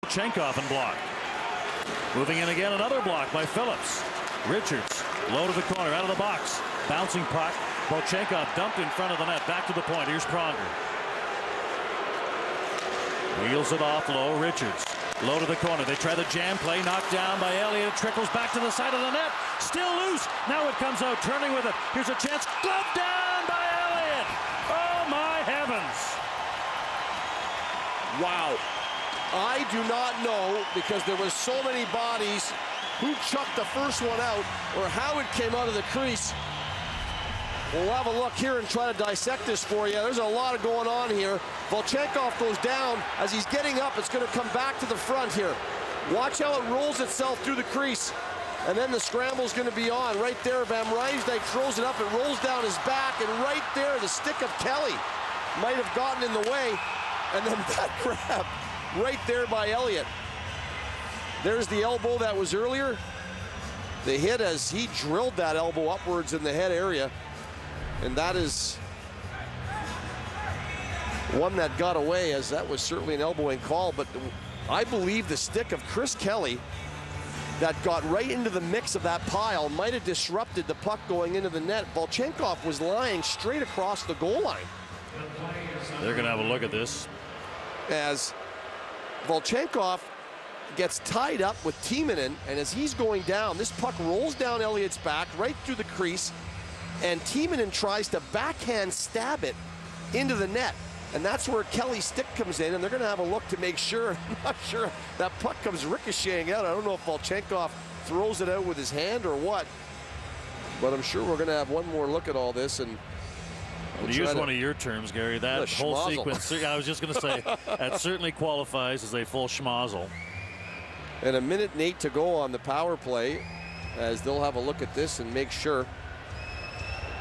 Volchenkov and block. Moving in again, another block by Phillips. Richards, low to the corner, out of the box. Bouncing puck. Volchenkov dumped in front of the net. Back to the point. Here's Pronger. Wheels it off low. Richards, low to the corner. They try the jam play. Knocked down by Elliott. It trickles back to the side of the net. Still loose. Now it comes out. Turning with it. Here's a chance. Glove down by Elliott. Oh, my heavens. Wow. I do not know, because there was so many bodies, who chucked the first one out or how it came out of the crease. We'll have a look here and try to dissect this for you. There's a lot going on here. Volchenkov goes down. As he's getting up, it's going to come back to the front here. Watch how it rolls itself through the crease. And then the scramble's going to be on. Right there, Van Rijsdijk throws it up. It rolls down his back. And right there, the stick of Kelly might have gotten in the way. And then that grab right there by Elliott. There's the elbow that was earlier. The hit as he drilled that elbow upwards in the head area. And that is one that got away, as that was certainly an elbowing call. But I believe the stick of Chris Kelly that got right into the mix of that pile might have disrupted the puck going into the net. Volchenkov was lying straight across the goal line. They're going to have a look at this. As Volchenkov gets tied up with Timonen, and as he's going down, this puck rolls down Elliott's back right through the crease, and Timonen tries to backhand stab it into the net. And that's where Kelly's stick comes in, and they're going to have a look to make sure. I'm not sure that puck comes ricocheting out. I don't know if Volchenkov throws it out with his hand or what, but I'm sure we're going to have one more look at all this. And to use one of your terms, Gary, that whole sequence, I was just going to say, that certainly qualifies as a full schmozzle. And a minute and 8 to go on the power play, as they'll have a look at this and make sure.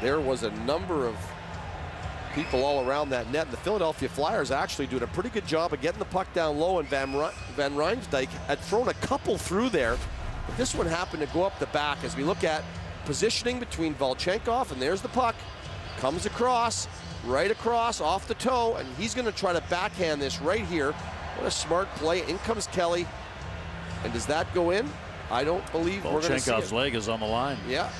There was a number of people all around that net. And the Philadelphia Flyers actually doing a pretty good job of getting the puck down low, and Van Rijsdijk had thrown a couple through there. But this one happened to go up the back. As we look at positioning between Volchenkov, and there's the puck. Comes across, right across, off the toe, and he's going to try to backhand this right here. What a smart play. In comes Kelly. And does that go in? I don't believe we're going to see it. Volchenkov's leg is on the line. Yeah.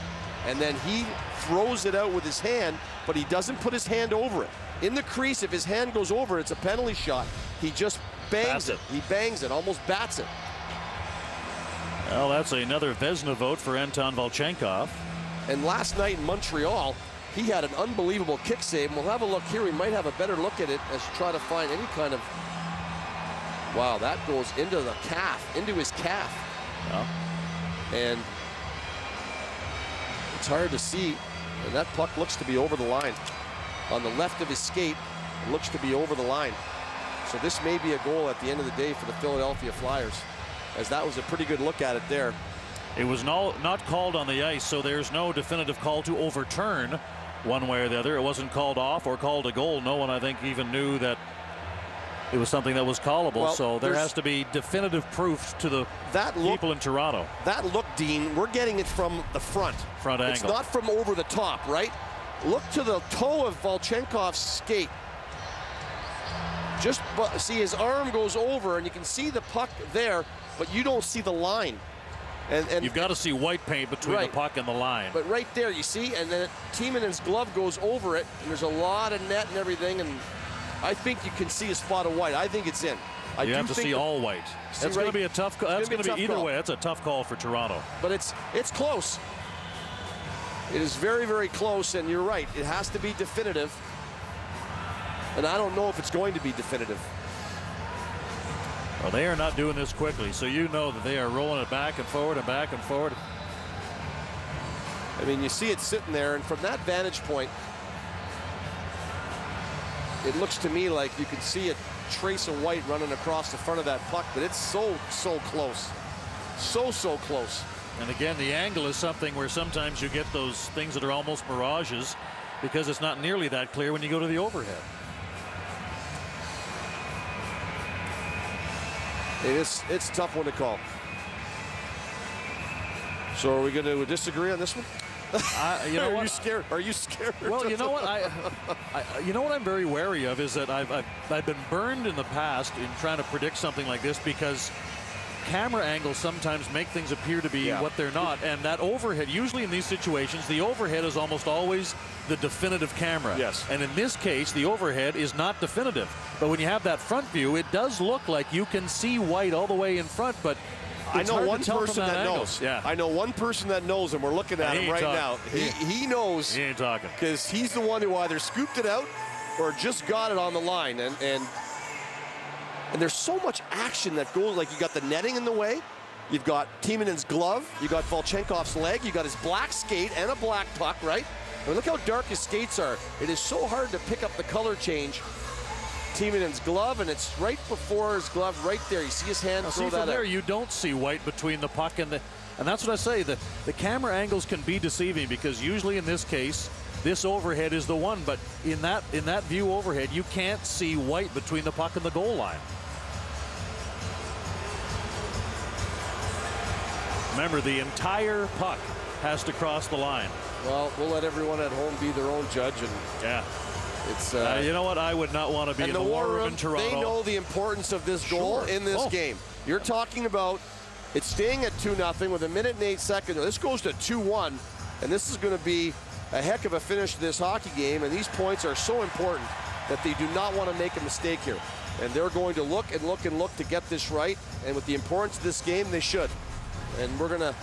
And then he throws it out with his hand, but he doesn't put his hand over it. In the crease, if his hand goes over, it's a penalty shot. He just bangs it. He bangs it, almost bats it. Well, that's another Vezina vote for Anton Volchenkov. And last night in Montreal, he had an unbelievable kick save. We'll have a look here. We might have a better look at it as you try to find any kind of... Wow, that goes into the calf, into his calf. Yeah. And it's hard to see. And that puck looks to be over the line. On the left of his skate, it looks to be over the line. So this may be a goal at the end of the day for the Philadelphia Flyers, as that was a pretty good look at it there. It was not called on the ice, so there's no definitive call to overturn one way or the other. It wasn't called off or called a goal. No one, I think, even knew that it was something that was callable. Well, so there has to be definitive proof to the people in Toronto. That look, Dean, we're getting it from the front. Front angle. It's not from over the top, right? Look to the toe of Volchenkov's skate. Just see his arm goes over, and you can see the puck there, but you don't see the line. And you've got to see white paint between the puck and the line. But right there, you see, and then Timonen's glove goes over it, and there's a lot of net and everything, and I think you can see a spot of white. I think it's in. You have to see all white. That's going to be a tough call. That's going to be either way. That's a tough call for Toronto. But it's close. It is very, very close, and you're right. It has to be definitive. And I don't know if it's going to be definitive. Well, they are not doing this quickly, so you know that they are rolling it back and forward and back and forward. I mean, you see it sitting there, and from that vantage point, it looks to me like you can see a trace of white running across the front of that puck, but it's so close. So close. And again, the angle is something where sometimes you get those things that are almost mirages because it's not nearly that clear when you go to the overhead. It's a tough one to call. So are we going to disagree on this one? You know what? Are you scared? Are you scared? Well, you know what? You know what I'm very wary of is that I've been burned in the past in trying to predict something like this because camera angles sometimes make things appear to be what they're not. And that overhead, usually in these situations, the overhead is almost always the definitive camera. Yes. And in this case, the overhead is not definitive. But when you have that front view, it does look like you can see White all the way in front, but I know one person that knows. Yeah. I know one person that knows, and we're looking at him right now. He knows. He ain't talking. Because he's the one who either scooped it out or just got it on the line. And there's so much action that goes, like you got the netting in the way, you've got Timonin's glove, you got Volchenkov's leg, you got his black skate and a black puck, right? I mean, look how dark his skates are. It is so hard to pick up the color change. Timonin's glove, and it's right before his glove, right there. You see his hand throw that out. There, you don't see White between the puck and that's what I say. The camera angles can be deceiving because usually in this case, this overhead is the one, but in that view overhead, you can't see White between the puck and the goal line. Remember, the entire puck has to cross the line. Well, we'll let everyone at home be their own judge, and yeah. It's you know what? I would not want to be in the war room in Toronto. They know the importance of this goal in this game. You're talking about it's staying at 2-0 with 1 minute and 8 seconds. This goes to 2-1, and this is going to be a heck of a finish to this hockey game. And these points are so important that they do not want to make a mistake here. And they're going to look and look and look to get this right. And with the importance of this game, they should. And we're going to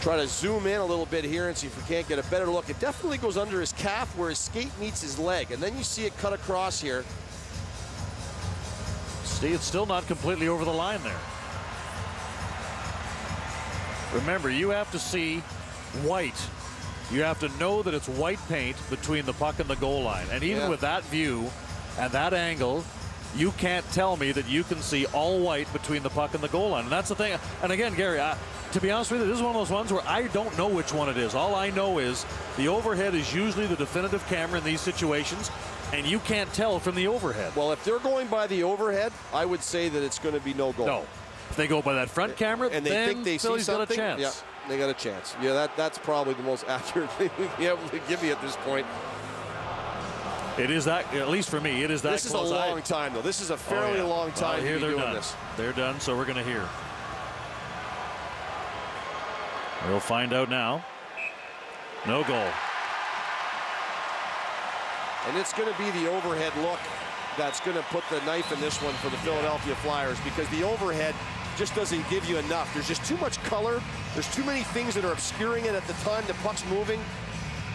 try to zoom in a little bit here and see if we can't get a better look. It definitely goes under his calf where his skate meets his leg, and then you see it cut across here. See, it's still not completely over the line there. Remember, you have to see White. You have to know that it's white paint between the puck and the goal line. And even with that view and that angle, you can't tell me that you can see all white between the puck and the goal line. And that's the thing. And again, Gary, to be honest with you, this is one of those ones where I don't know which one it is. All I know is the overhead is usually the definitive camera in these situations, and you can't tell from the overhead. Well, if they're going by the overhead, I would say that it's going to be no goal. No. If they go by that front camera, and they then think they Philly's see something, got a chance. Yeah, they got a chance. Yeah, that's probably the most accurate thing we can be able to give you at this point. It is that, at least for me, it is that close. This is a long time, though. This is a fairly long time to be doing this. They're done, so we're going to hear. We'll find out now. No goal. And it's going to be the overhead look that's going to put the knife in this one for the Philadelphia Flyers, because the overhead just doesn't give you enough. There's just too much color. There's too many things that are obscuring it at the time the puck's moving.